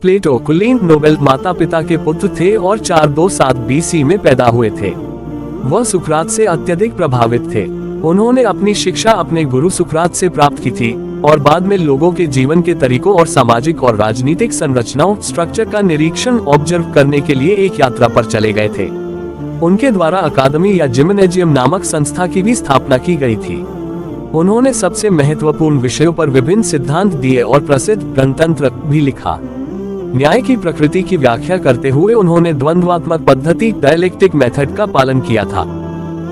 प्लेटो कुलीन नोबेल माता पिता के पुत्र थे और 427 बीसी में पैदा हुए थे। वह सुकरात से अत्यधिक प्रभावित थे। उन्होंने अपनी शिक्षा अपने गुरु सुकरात से प्राप्त की थी और बाद में लोगों के जीवन के तरीकों और सामाजिक और राजनीतिक संरचनाओं स्ट्रक्चर का निरीक्षण ऑब्जर्व करने के लिए एक यात्रा पर चले गए थे। उनके द्वारा अकादमी या जिम्नेजियम नामक संस्था की भी स्थापना की गई थी। उन्होंने सबसे महत्वपूर्ण विषयों पर विभिन्न सिद्धांत दिए और प्रसिद्ध गणतंत्र भी लिखा। न्याय की प्रकृति की व्याख्या करते हुए उन्होंने द्वंद्वात्मक पद्धति डायलेक्टिक मेथड का पालन किया था।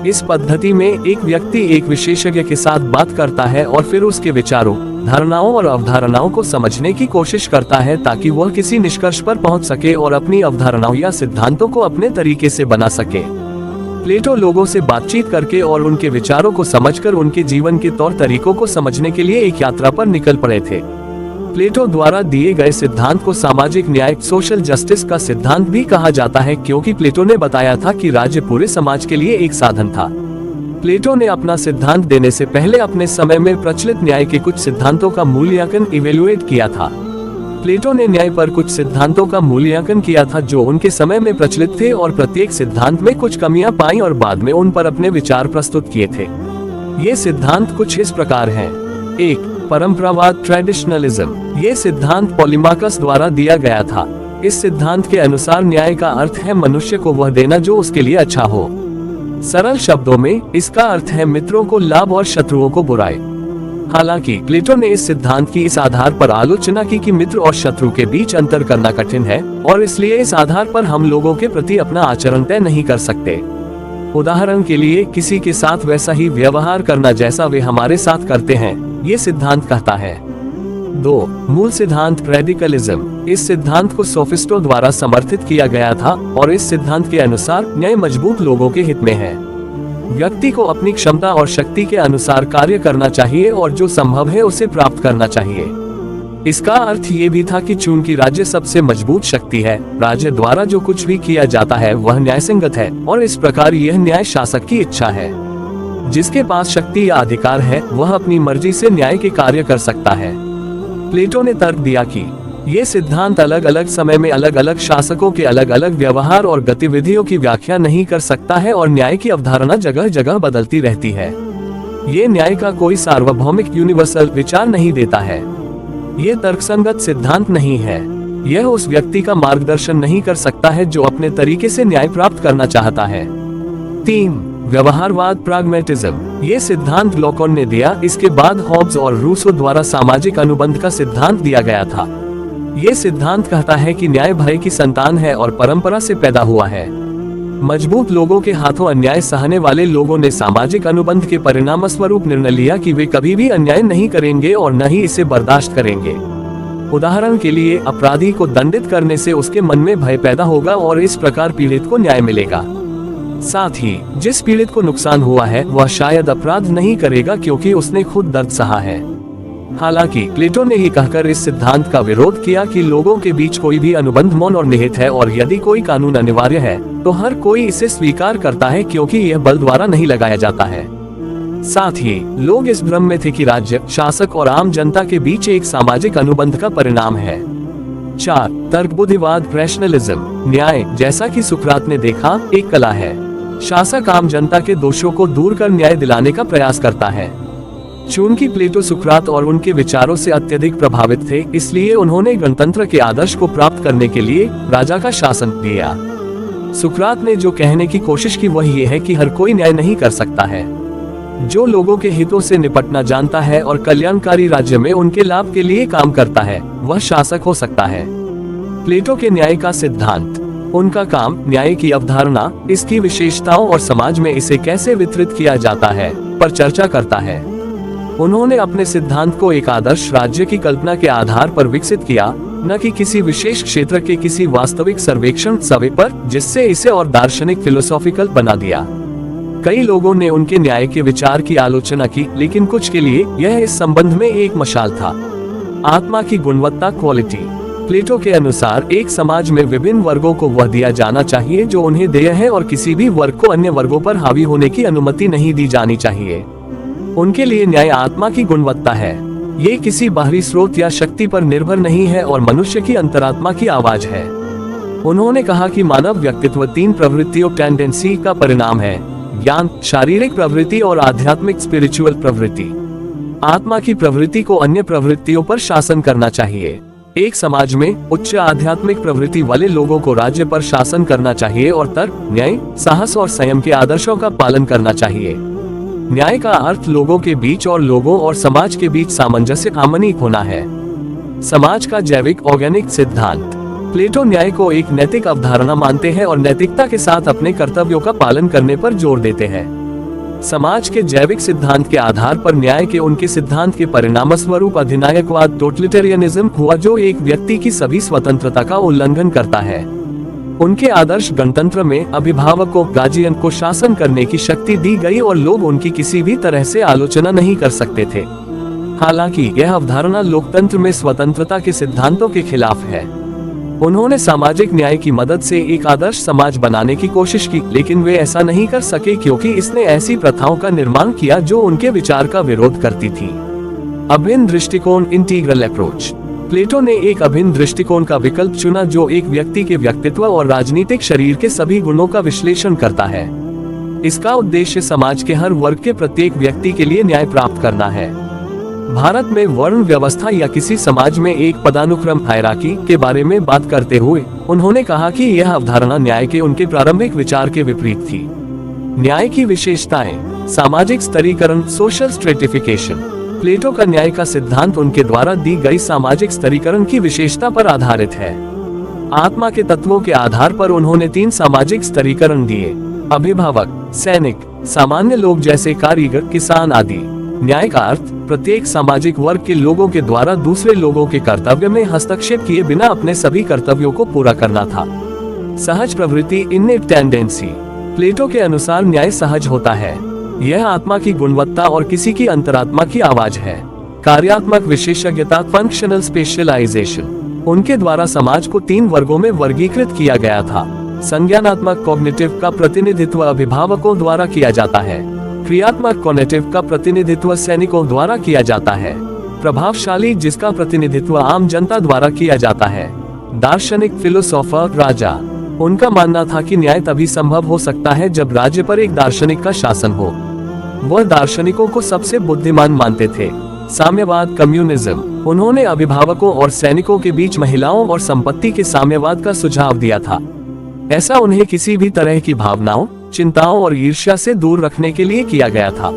इस पद्धति में एक व्यक्ति एक विशेषज्ञ के साथ बात करता है और फिर उसके विचारों, धारणाओं और अवधारणाओं को समझने की कोशिश करता है ताकि वह किसी निष्कर्ष पर पहुंच सके और अपनी अवधारणाओं या सिद्धांतों को अपने तरीके से बना सके। प्लेटो लोगों से बातचीत करके और उनके विचारों को समझकर उनके जीवन के तौर तरीकों को समझने के लिए एक यात्रा पर निकल पड़े थे। प्लेटो द्वारा दिए गए सिद्धांत को सामाजिक न्याय सोशल जस्टिस का सिद्धांत भी कहा जाता है, क्योंकि प्लेटो ने बताया था कि राज्य पूरे समाज के लिए एक साधन था। प्लेटो ने अपना सिद्धांत देने से पहले अपने समय में प्रचलित न्याय के कुछ सिद्धांतों का मूल्यांकन इवेल्युएट किया था। प्लेटो ने न्याय पर कुछ सिद्धांतों का मूल्यांकन किया था जो उनके समय में प्रचलित थे और प्रत्येक सिद्धांत में कुछ कमियां पाई और बाद में उन पर अपने विचार प्रस्तुत किए थे। ये सिद्धांत कुछ इस प्रकार हैं। 1. परंपरावाद ट्रेडिशनलिज्म। ये सिद्धांत पॉलीमार्कस द्वारा दिया गया था। इस सिद्धांत के अनुसार न्याय का अर्थ है मनुष्य को वह देना जो उसके लिए अच्छा हो। सरल शब्दों में इसका अर्थ है मित्रों को लाभ और शत्रुओं को बुराई। हालांकि प्लेटो ने इस सिद्धांत की इस आधार पर आलोचना की कि मित्र और शत्रु के बीच अंतर करना कठिन है और इसलिए इस आधार पर हम लोगों के प्रति अपना आचरण तय नहीं कर सकते। उदाहरण के लिए किसी के साथ वैसा ही व्यवहार करना जैसा वे हमारे साथ करते हैं, ये सिद्धांत कहता है। 2. मूल सिद्धांत रेडिकलिज्म। इस सिद्धांत को सोफिस्टों द्वारा समर्थित किया गया था और इस सिद्धांत के अनुसार न्याय मजबूत लोगों के हित में है। व्यक्ति को अपनी क्षमता और शक्ति के अनुसार कार्य करना चाहिए और जो संभव है उसे प्राप्त करना चाहिए। इसका अर्थ ये भी था कि चूंकि राज्य सबसे मजबूत शक्ति है, राज्य द्वारा जो कुछ भी किया जाता है वह न्यायसंगत है और इस प्रकार यह न्याय शासक की इच्छा है। जिसके पास शक्ति या अधिकार है वह अपनी मर्जी से न्याय के कार्य कर सकता है। प्लेटो ने तर्क दिया कि ये सिद्धांत अलग अलग समय में अलग अलग शासकों के अलग अलग व्यवहार और गतिविधियों की व्याख्या नहीं कर सकता है और न्याय की अवधारणा जगह जगह बदलती रहती है। ये न्याय का कोई सार्वभौमिक यूनिवर्सल विचार नहीं देता है। ये तर्कसंगत सिद्धांत नहीं है। यह उस व्यक्ति का मार्गदर्शन नहीं कर सकता है जो अपने तरीके से न्याय प्राप्त करना चाहता है। 3. व्यवहारवाद प्रैग्मैटिज्म। ये सिद्धांत लॉकन ने दिया। इसके बाद हॉब्स और रूसो द्वारा सामाजिक अनुबंध का सिद्धांत दिया गया था। ये सिद्धांत कहता है कि न्याय भय की संतान है और परंपरा से पैदा हुआ है। मजबूत लोगों के हाथों अन्याय सहने वाले लोगों ने सामाजिक अनुबंध के परिणाम स्वरूप निर्णय लिया कि वे कभी भी अन्याय नहीं करेंगे और न ही इसे बर्दाश्त करेंगे। उदाहरण के लिए अपराधी को दंडित करने से उसके मन में भय पैदा होगा और इस प्रकार पीड़ित को न्याय मिलेगा। साथ ही जिस पीड़ित को नुकसान हुआ है वह शायद अपराध नहीं करेगा क्योंकि उसने खुद दर्द सहा है। हालांकि प्लेटो ने ये कहकर इस सिद्धांत का विरोध किया कि लोगों के बीच कोई भी अनुबंध मौन और निहित है और यदि कोई कानून अनिवार्य है तो हर कोई इसे स्वीकार करता है क्योंकि यह बल द्वारा नहीं लगाया जाता है। साथ ही लोग इस भ्रम में थे कि राज्य, शासक और आम जनता के बीच एक सामाजिक अनुबंध का परिणाम है। 4. तर्कबुद्धिवाद रैशनलिज्म। न्याय, जैसा कि सुकरात ने देखा, एक कला है। शासक आम जनता के दोषों को दूर कर न्याय दिलाने का प्रयास करता है। चूंकि प्लेटो सुकरात और उनके विचारों से अत्यधिक प्रभावित थे, इसलिए उन्होंने गणतंत्र के आदर्श को प्राप्त करने के लिए राजा का शासन दिया। सुकरात ने जो कहने की कोशिश की वह ये है कि हर कोई न्याय नहीं कर सकता है। जो लोगों के हितों से निपटना जानता है और कल्याणकारी राज्य में उनके लाभ के लिए काम करता है वह शासक हो सकता है। प्लेटो के न्याय का सिद्धांत। उनका काम न्याय की अवधारणा, इसकी विशेषताओं और समाज में इसे कैसे वितरित किया जाता है पर चर्चा करता है। उन्होंने अपने सिद्धांत को एक आदर्श राज्य की कल्पना के आधार पर विकसित किया, न कि किसी विशेष क्षेत्र के किसी वास्तविक सर्वेक्षण सर्वे पर, जिससे इसे और दार्शनिक फिलोसॉफिकल बना दिया। कई लोगों ने उनके न्याय के विचार की आलोचना की, लेकिन कुछ के लिए यह इस संबंध में एक मशाल था। आत्मा की गुणवत्ता क्वालिटी। प्लेटो के अनुसार एक समाज में विभिन्न वर्गों को वह दिया जाना चाहिए जो उन्हें देय है और किसी भी वर्ग को अन्य वर्गों पर हावी होने की अनुमति नहीं दी जानी चाहिए। उनके लिए न्याय आत्मा की गुणवत्ता है। ये किसी बाहरी स्रोत या शक्ति पर निर्भर नहीं है और मनुष्य की अंतरात्मा की आवाज है। उन्होंने कहा कि मानव व्यक्तित्व 3 प्रवृत्तियों टेंडेंसी का परिणाम है: ज्ञान, शारीरिक प्रवृत्ति और आध्यात्मिक स्पिरिचुअल प्रवृत्ति। आत्मा की प्रवृत्ति को अन्य प्रवृत्तियों पर शासन करना चाहिए। एक समाज में उच्च आध्यात्मिक प्रवृत्ति वाले लोगों को राज्य पर शासन करना चाहिए और तर्क, न्याय, साहस और संयम के आदर्शों का पालन करना चाहिए। न्याय का अर्थ लोगों के बीच और लोगों और समाज के बीच सामंजस्य हार्मनी होना है। समाज का जैविक ऑर्गेनिक सिद्धांत। प्लेटो न्याय को एक नैतिक अवधारणा मानते हैं और नैतिकता के साथ अपने कर्तव्यों का पालन करने पर जोर देते हैं। समाज के जैविक सिद्धांत के आधार पर न्याय के उनके सिद्धांत के परिणामस्वरूप अधिनायकवाद टोटलिटेरियनिज्म हुआ, जो एक व्यक्ति की सभी स्वतंत्रता का उल्लंघन करता है। उनके आदर्श गणतंत्र में अभिभावकों गार्जियन को शासन करने की शक्ति दी गई और लोग उनकी किसी भी तरह से आलोचना नहीं कर सकते थे। हालांकि यह अवधारणा लोकतंत्र में स्वतंत्रता के सिद्धांतों के खिलाफ है। उन्होंने सामाजिक न्याय की मदद से एक आदर्श समाज बनाने की कोशिश की, लेकिन वे ऐसा नहीं कर सके क्योंकि इसने ऐसी प्रथाओं का निर्माण किया जो उनके विचार का विरोध करती थी। अभिन्न दृष्टिकोण इंटीग्रल अप्रोच। प्लेटो ने एक अभिन्न दृष्टिकोण का विकल्प चुना जो एक व्यक्ति के व्यक्तित्व और राजनीतिक शरीर के सभी गुणों का विश्लेषण करता है। इसका उद्देश्य समाज के हर वर्ग के प्रत्येक व्यक्ति के लिए न्याय प्राप्त करना है। भारत में वर्ण व्यवस्था या किसी समाज में एक पदानुक्रम हायरार्की के बारे में बात करते हुए उन्होंने कहा कि यह अवधारणा न्याय के उनके प्रारंभिक विचार के विपरीत थी। न्याय की विशेषताएं। सामाजिक स्तरीकरण सोशल स्ट्रेटिफिकेशन। प्लेटो का न्याय का सिद्धांत उनके द्वारा दी गई सामाजिक स्तरीकरण की विशेषता पर आधारित है। आत्मा के तत्वों के आधार पर उन्होंने 3 सामाजिक स्तरीकरण दिए: अभिभावक, सैनिक, सामान्य लोग जैसे कारीगर, किसान आदि। न्याय का अर्थ प्रत्येक सामाजिक वर्ग के लोगों के द्वारा दूसरे लोगों के कर्तव्य में हस्तक्षेप किए बिना अपने सभी कर्तव्यों को पूरा करना था। सहज प्रवृत्ति इननेट टेंडेंसी। प्लेटो के अनुसार न्याय सहज होता है। यह आत्मा की गुणवत्ता और किसी की अंतरात्मा की आवाज है। कार्यात्मक विशेषज्ञता फंक्शनल स्पेशलाइजेशन। उनके द्वारा समाज को 3 वर्गों में वर्गीकृत किया गया था। संज्ञानात्मक कॉग्निटिव का प्रतिनिधित्व अभिभावकों द्वारा किया जाता है। क्रियात्मक कॉग्निटिव का प्रतिनिधित्व सैनिकों द्वारा किया जाता है। प्रभावशाली जिसका प्रतिनिधित्व आम जनता द्वारा किया जाता है। दार्शनिक फिलोसोफर राजा। उनका मानना था कि न्याय तभी संभव हो सकता है जब राज्य पर एक दार्शनिक का शासन हो। वह दार्शनिकों को सबसे बुद्धिमान मानते थे। साम्यवाद कम्युनिज्म। उन्होंने अभिभावकों और सैनिकों के बीच महिलाओं और संपत्ति के साम्यवाद का सुझाव दिया था। ऐसा उन्हें किसी भी तरह की भावनाओं, चिंताओं और ईर्ष्या से दूर रखने के लिए किया गया था।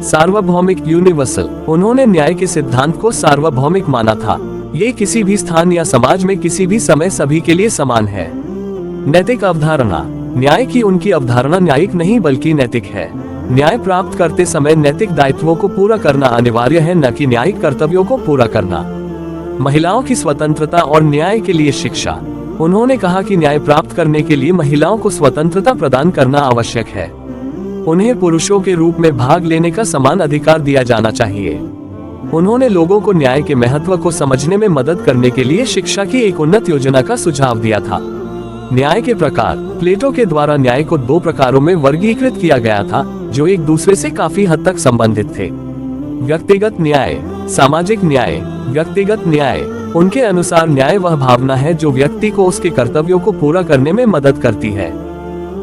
सार्वभौमिक यूनिवर्सल। उन्होंने न्याय के सिद्धांत को सार्वभौमिक माना था। ये किसी भी स्थान या समाज में किसी भी समय सभी के लिए समान है। नैतिक अवधारणा। न्याय की उनकी अवधारणा न्यायिक नहीं बल्कि नैतिक है। न्याय प्राप्त करते समय नैतिक दायित्वों को पूरा करना अनिवार्य है, न कि न्यायिक कर्तव्यों को पूरा करना। महिलाओं की स्वतंत्रता और न्याय के लिए शिक्षा। उन्होंने कहा कि न्याय प्राप्त करने के लिए महिलाओं को स्वतंत्रता प्रदान करना आवश्यक है। उन्हें पुरुषों के रूप में भाग लेने का समान अधिकार दिया जाना चाहिए। उन्होंने लोगों को न्याय के महत्व को समझने में मदद करने के लिए शिक्षा की एक उन्नत योजना का सुझाव दिया था। न्याय के प्रकार। प्लेटो के द्वारा न्याय को 2 प्रकारों में वर्गीकृत किया गया था जो एक दूसरे से काफी हद तक संबंधित थे। व्यक्तिगत न्याय, सामाजिक न्याय। व्यक्तिगत न्याय। उनके अनुसार न्याय वह भावना है जो व्यक्ति को उसके कर्तव्यों को पूरा करने में मदद करती है।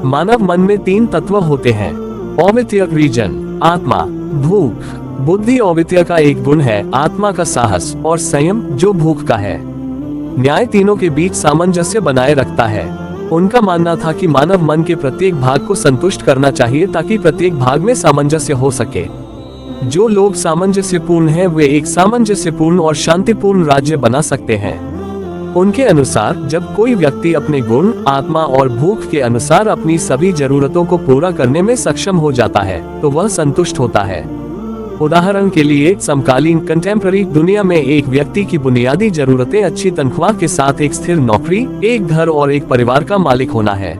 मानव मन में 3 तत्व होते हैं: औवित्य रीजन, आत्मा, भूख। बुद्धि औवित्य का एक गुण है, आत्मा का साहस और संयम जो भूख का है। न्याय तीनों के बीच सामंजस्य बनाए रखता है। उनका मानना था कि मानव मन के प्रत्येक भाग को संतुष्ट करना चाहिए ताकि प्रत्येक भाग में सामंजस्य हो सके। जो लोग सामंजस्यपूर्ण हैं वे एक सामंजस्यपूर्ण और शांतिपूर्ण राज्य बना सकते हैं। उनके अनुसार जब कोई व्यक्ति अपने गुण, आत्मा और भूख के अनुसार अपनी सभी जरूरतों को पूरा करने में सक्षम हो जाता है तो वह संतुष्ट होता है। उदाहरण के लिए समकालीन कंटेम्पररी दुनिया में एक व्यक्ति की बुनियादी जरूरतें अच्छी तनख्वाह के साथ एक स्थिर नौकरी, एक घर और एक परिवार का मालिक होना है।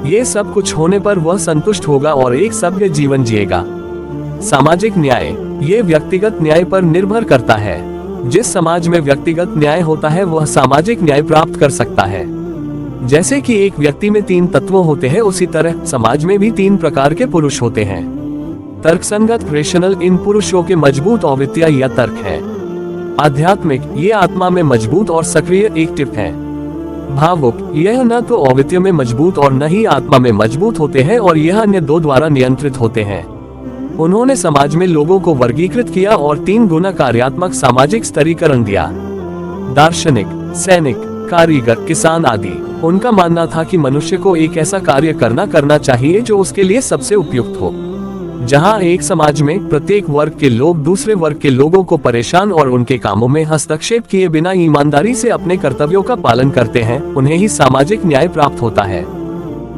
ये सब कुछ होने पर वह संतुष्ट होगा और एक सभ्य जीवन जिएगा। सामाजिक न्याय। ये व्यक्तिगत न्याय पर निर्भर करता है। जिस समाज में व्यक्तिगत न्याय होता है वह सामाजिक न्याय प्राप्त कर सकता है। जैसे कि एक व्यक्ति में 3 तत्व होते हैं उसी तरह समाज में भी 3 प्रकार के पुरुष होते हैं। तर्कसंगत रेशनल। इन पुरुषों के मजबूत औवित्य या तर्क है। आध्यात्मिक, ये आत्मा में मजबूत और सक्रिय एक्टिव हैं। भावुक, यह न तो अवित्य में मजबूत और न ही आत्मा में मजबूत होते हैं और यह अन्य दो द्वारा नियंत्रित होते हैं। उन्होंने समाज में लोगों को वर्गीकृत किया और 3 गुना कार्यात्मक सामाजिक स्तरीकरण दिया। दार्शनिक, सैनिक, कारीगर, किसान आदि। उनका मानना था कि मनुष्य को एक ऐसा कार्य करना चाहिए जो उसके लिए सबसे उपयुक्त हो। जहां एक समाज में प्रत्येक वर्ग के लोग दूसरे वर्ग के लोगों को परेशान और उनके कामों में हस्तक्षेप किए बिना ईमानदारी से अपने कर्तव्यों का पालन करते हैं, उन्हें ही सामाजिक न्याय प्राप्त होता है।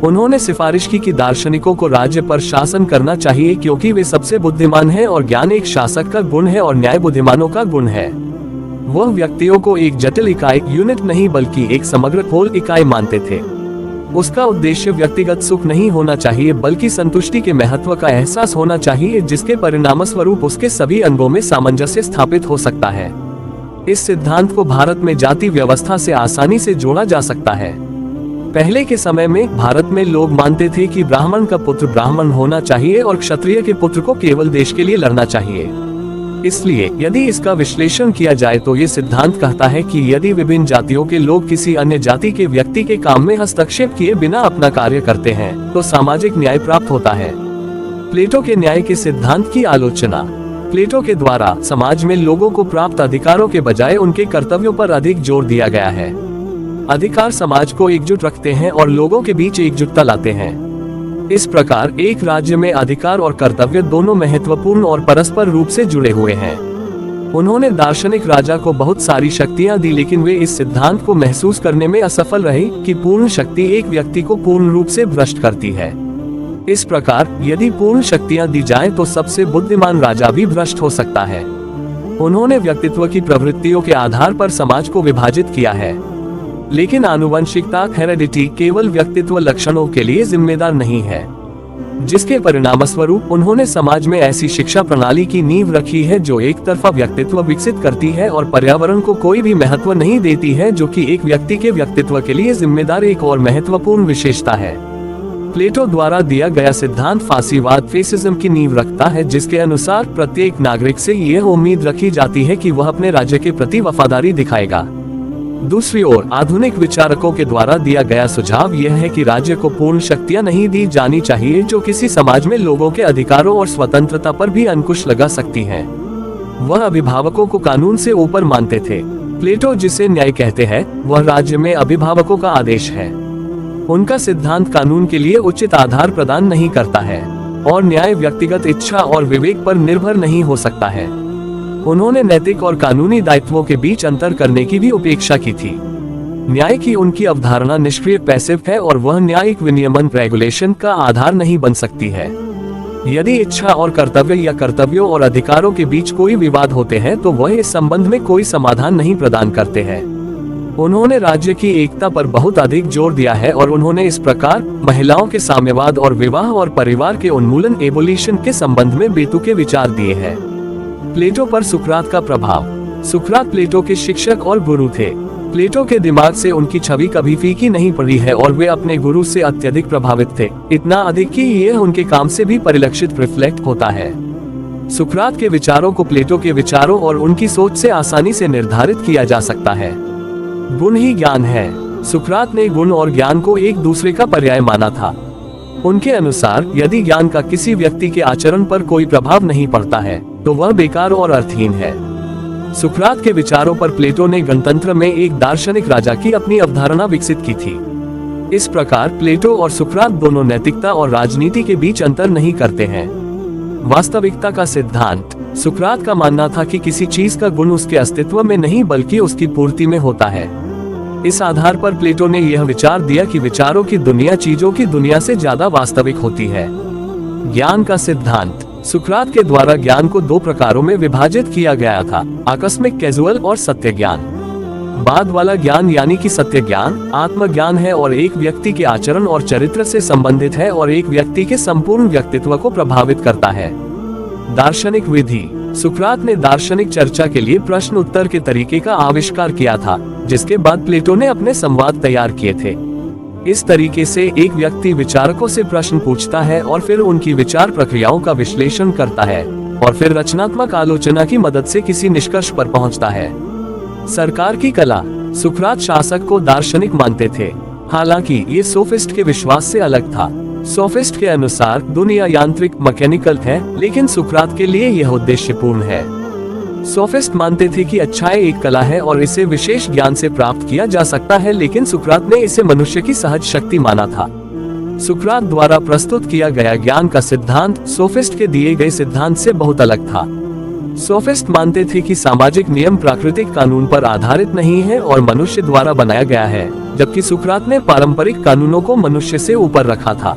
उन्होंने सिफारिश की कि दार्शनिकों को राज्य पर शासन करना चाहिए क्योंकि वे सबसे बुद्धिमान हैं और ज्ञान एक शासक का गुण है और न्याय बुद्धिमानों का गुण है। वह व्यक्तियों को एक जटिल इकाई यूनिट नहीं बल्कि एक समग्र होल इकाई मानते थे। उसका उद्देश्य व्यक्तिगत सुख नहीं होना चाहिए बल्कि संतुष्टि के महत्व का एहसास होना चाहिए, जिसके परिणामस्वरूप उसके सभी अंगों में सामंजस्य स्थापित हो सकता है। इस सिद्धांत को भारत में जाति व्यवस्था से आसानी से जोड़ा जा सकता है। पहले के समय में भारत में लोग मानते थे कि ब्राह्मण का पुत्र ब्राह्मण होना चाहिए और क्षत्रिय के पुत्र को केवल देश के लिए लड़ना चाहिए। इसलिए यदि इसका विश्लेषण किया जाए तो ये सिद्धांत कहता है कि यदि विभिन्न जातियों के लोग किसी अन्य जाति के व्यक्ति के काम में हस्तक्षेप किए बिना अपना कार्य करते हैं तो सामाजिक न्याय प्राप्त होता है। प्लेटो के न्याय के सिद्धांत की आलोचना। प्लेटो के द्वारा समाज में लोगों को प्राप्त अधिकारों के बजाय उनके कर्तव्यों पर अधिक जोर दिया गया है। अधिकार समाज को एकजुट रखते हैं और लोगों के बीच एकजुटता लाते हैं। इस प्रकार एक राज्य में अधिकार और कर्तव्य दोनों महत्वपूर्ण और परस्पर रूप से जुड़े हुए हैं। उन्होंने दार्शनिक राजा को बहुत सारी शक्तियां दी, लेकिन वे इस सिद्धांत को महसूस करने में असफल रहे कि पूर्ण शक्ति एक व्यक्ति को पूर्ण रूप से भ्रष्ट करती है। इस प्रकार यदि पूर्ण शक्तियां दी जाएं तो सबसे बुद्धिमान राजा भी भ्रष्ट हो सकता है। उन्होंने व्यक्तित्व की प्रवृत्तियों के आधार पर समाज को विभाजित किया है, लेकिन आनुवंशिकता हेरेडिटी केवल व्यक्तित्व लक्षणों के लिए जिम्मेदार नहीं है, जिसके परिणामस्वरूप उन्होंने समाज में ऐसी शिक्षा प्रणाली की नींव रखी है जो एक तरफा व्यक्तित्व विकसित करती है और पर्यावरण को कोई भी महत्व नहीं देती है, जो कि एक व्यक्ति के व्यक्तित्व के लिए जिम्मेदार एक और महत्वपूर्ण विशेषता है। प्लेटो द्वारा दिया गया सिद्धांत फासीवाद फेसिज्म की नींव रखता है, जिसके अनुसार प्रत्येक नागरिक से यह उम्मीद रखी जाती है कि वह अपने राज्य के प्रति वफादारी दिखाएगा। दूसरी ओर आधुनिक विचारकों के द्वारा दिया गया सुझाव यह है कि राज्य को पूर्ण शक्तियां नहीं दी जानी चाहिए जो किसी समाज में लोगों के अधिकारों और स्वतंत्रता पर भी अंकुश लगा सकती हैं। वह अभिभावकों को कानून से ऊपर मानते थे। प्लेटो जिसे न्याय कहते हैं वह राज्य में अभिभावकों का आदेश है। उनका सिद्धांत कानून के लिए उचित आधार प्रदान नहीं करता है और न्याय व्यक्तिगत इच्छा और विवेक पर निर्भर नहीं हो सकता है। उन्होंने नैतिक और कानूनी दायित्वों के बीच अंतर करने की भी उपेक्षा की थी। न्याय की उनकी अवधारणा निष्क्रिय पैसिव है और वह न्यायिक विनियमन रेगुलेशन का आधार नहीं बन सकती है। यदि इच्छा और कर्तव्य या कर्तव्यों और अधिकारों के बीच कोई विवाद होते हैं तो वह इस संबंध में कोई समाधान नहीं प्रदान करते हैं। उन्होंने राज्य की एकता पर बहुत अधिक जोर दिया है और उन्होंने इस प्रकार महिलाओं के साम्यवाद और विवाह और परिवार के उन्मूलन एबोलिशन के संबंध में बेतुके विचार दिए हैं। प्लेटो पर सुकरात का प्रभाव। सुकरात प्लेटो के शिक्षक और गुरु थे। प्लेटो के दिमाग से उनकी छवि कभी फीकी नहीं पड़ी है और वे अपने गुरु से अत्यधिक प्रभावित थे, इतना अधिक कि यह उनके काम से भी परिलक्षित रिफ्लेक्ट होता है। सुकरात के विचारों को प्लेटो के विचारों और उनकी सोच से आसानी से निर्धारित किया जा सकता है। गुण ही ज्ञान है। सुकरात ने गुण और ज्ञान को एक दूसरे का पर्याय माना था। उनके अनुसार यदि ज्ञान का किसी व्यक्ति के आचरण पर कोई प्रभाव नहीं पड़ता है तो वह बेकार और अर्थहीन है। सुकरात के विचारों पर प्लेटो ने गणतंत्र में एक दार्शनिक राजा की अपनी अवधारणा विकसित की थी। इस प्रकार प्लेटो और सुकरात दोनों नैतिकता और राजनीति के बीच अंतर नहीं करते हैं। वास्तविकता का सिद्धांत। सुकरात का मानना था कि किसी चीज का गुण उसके अस्तित्व में नहीं बल्कि उसकी पूर्ति में होता है। इस आधार पर प्लेटो ने यह विचार दिया कि विचारों की दुनिया चीजों की दुनिया से ज्यादा वास्तविक होती है। ज्ञान का सिद्धांत। सुकरात के द्वारा ज्ञान को 2 प्रकारों में विभाजित किया गया था, आकस्मिक कैजुअल और सत्य ज्ञान। बाद वाला ज्ञान यानी कि सत्य ज्ञान आत्मज्ञान है और एक व्यक्ति के आचरण और चरित्र से संबंधित है और एक व्यक्ति के संपूर्ण व्यक्तित्व को प्रभावित करता है। दार्शनिक विधि। सुकरात ने दार्शनिक चर्चा के लिए प्रश्न उत्तर के तरीके का आविष्कार किया था, जिसके बाद प्लेटो ने अपने संवाद तैयार किए थे। इस तरीके से एक व्यक्ति विचारकों से प्रश्न पूछता है और फिर उनकी विचार प्रक्रियाओं का विश्लेषण करता है। और फिर रचनात्मक आलोचना की मदद से किसी निष्कर्ष पर पहुंचता है। सरकार की कला। सुकरात शासक को दार्शनिक मानते थे, हालांकि ये सोफिस्ट के विश्वास से अलग था। सोफिस्ट के अनुसार दुनिया यांत्रिक मैकेनिकल है, लेकिन सुकरात के लिए यह उद्देश्यपूर्ण है। सोफिस्ट मानते थे कि अच्छाई एक कला है और इसे विशेष ज्ञान से प्राप्त किया जा सकता है, लेकिन सुकरात ने इसे मनुष्य की सहज शक्ति माना था। सुकरात द्वारा प्रस्तुत किया गया ज्ञान का सिद्धांत सोफिस्ट के दिए गए सिद्धांत से बहुत अलग था। सोफिस्ट मानते थे कि सामाजिक नियम प्राकृतिक कानून पर आधारित नहीं है और मनुष्य द्वारा बनाया गया है, जबकि सुकरात ने पारंपरिक कानूनों को मनुष्य से ऊपर रखा था।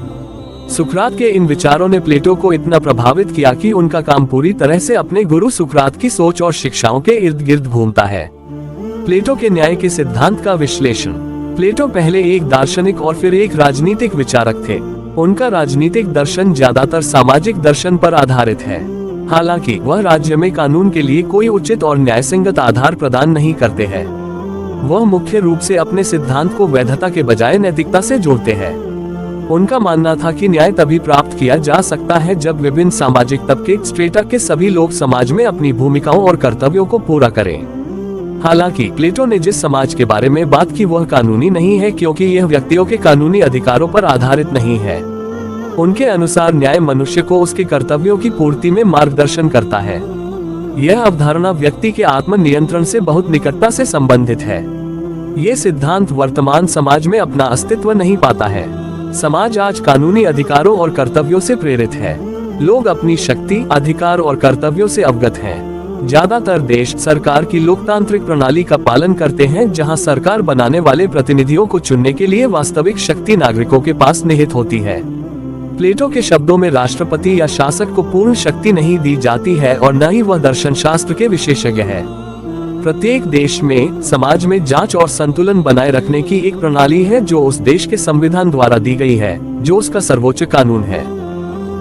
सुकरात के इन विचारों ने प्लेटो को इतना प्रभावित किया कि उनका काम पूरी तरह से अपने गुरु सुकरात की सोच और शिक्षाओं के इर्द गिर्द घूमता है। प्लेटो के न्याय के सिद्धांत का विश्लेषण। प्लेटो पहले एक दार्शनिक और फिर एक राजनीतिक विचारक थे। उनका राजनीतिक दर्शन ज्यादातर सामाजिक दर्शन पर आधारित है, हालांकि वह राज्य में कानून के लिए कोई उचित और न्यायसंगत आधार प्रदान नहीं करते हैं। वह मुख्य रूप से अपने सिद्धांत को वैधता के बजाय नैतिकता से जोड़ते हैं। उनका मानना था कि न्याय तभी प्राप्त किया जा सकता है जब विभिन्न सामाजिक तबके स्ट्रेटा के सभी लोग समाज में अपनी भूमिकाओं और कर्तव्यों को पूरा करें। हालांकि प्लेटो ने जिस समाज के बारे में बात की वह कानूनी नहीं है, क्योंकि यह व्यक्तियों के कानूनी अधिकारों पर आधारित नहीं है। उनके अनुसार न्याय मनुष्य को उसके कर्तव्यों की पूर्ति में मार्गदर्शन करता है। यह अवधारणा व्यक्ति के आत्म नियंत्रण से बहुत निकटता से संबंधित है। ये सिद्धांत वर्तमान समाज में अपना अस्तित्व नहीं पाता है। समाज आज कानूनी अधिकारों और कर्तव्यों से प्रेरित है। लोग अपनी शक्ति, अधिकार और कर्तव्यों से अवगत हैं। ज्यादातर देश सरकार की लोकतांत्रिक प्रणाली का पालन करते हैं, जहां सरकार बनाने वाले प्रतिनिधियों को चुनने के लिए वास्तविक शक्ति नागरिकों के पास निहित होती है। प्लेटो के शब्दों में राष्ट्रपति या शासक को पूर्ण शक्ति नहीं दी जाती है और न ही वह दर्शन शास्त्र के विशेषज्ञ है। प्रत्येक देश में समाज में जांच और संतुलन बनाए रखने की एक प्रणाली है जो उस देश के संविधान द्वारा दी गई है, जो उसका सर्वोच्च कानून है।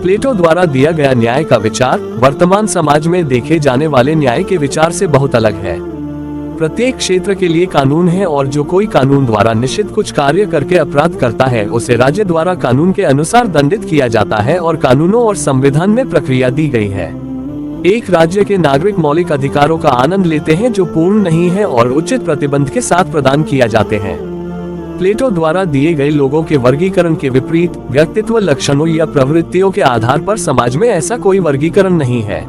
प्लेटो द्वारा दिया गया न्याय का विचार वर्तमान समाज में देखे जाने वाले न्याय के विचार से बहुत अलग है। प्रत्येक क्षेत्र के लिए कानून है और जो कोई कानून द्वारा निश्चित कुछ कार्य करके अपराध करता है उसे राज्य द्वारा कानून के अनुसार दंडित किया जाता है और कानूनों और संविधान में प्रक्रिया दी गई है। एक राज्य के नागरिक मौलिक अधिकारों का आनंद लेते हैं जो पूर्ण नहीं है और उचित प्रतिबंध के साथ प्रदान किया जाते हैं। प्लेटो द्वारा दिए गए लोगों के वर्गीकरण के विपरीत व्यक्तित्व लक्षणों या प्रवृत्तियों के आधार पर समाज में ऐसा कोई वर्गीकरण नहीं है।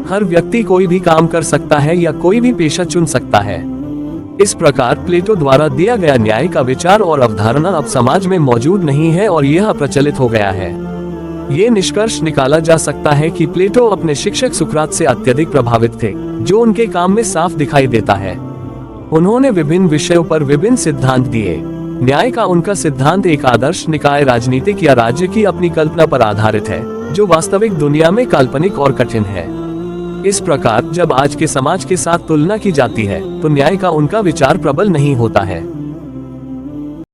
हर व्यक्ति कोई भी काम कर सकता है या कोई भी पेशा चुन सकता है। इस प्रकार प्लेटो द्वारा दिया गया न्याय का विचार और अवधारणा अब समाज में मौजूद नहीं है और यह प्रचलित हो गया है। ये निष्कर्ष निकाला जा सकता है कि प्लेटो अपने शिक्षक सुकरात से अत्यधिक प्रभावित थे, जो उनके काम में साफ दिखाई देता है। उन्होंने विभिन्न विषयों पर विभिन्न सिद्धांत दिए। न्याय का उनका सिद्धांत एक आदर्श निकाय राजनीतिक या राज्य की अपनी कल्पना पर आधारित है, जो वास्तविक दुनिया में काल्पनिक और कठिन है। इस प्रकार जब आज के समाज के साथ तुलना की जाती है तो न्याय का उनका विचार प्रबल नहीं होता है।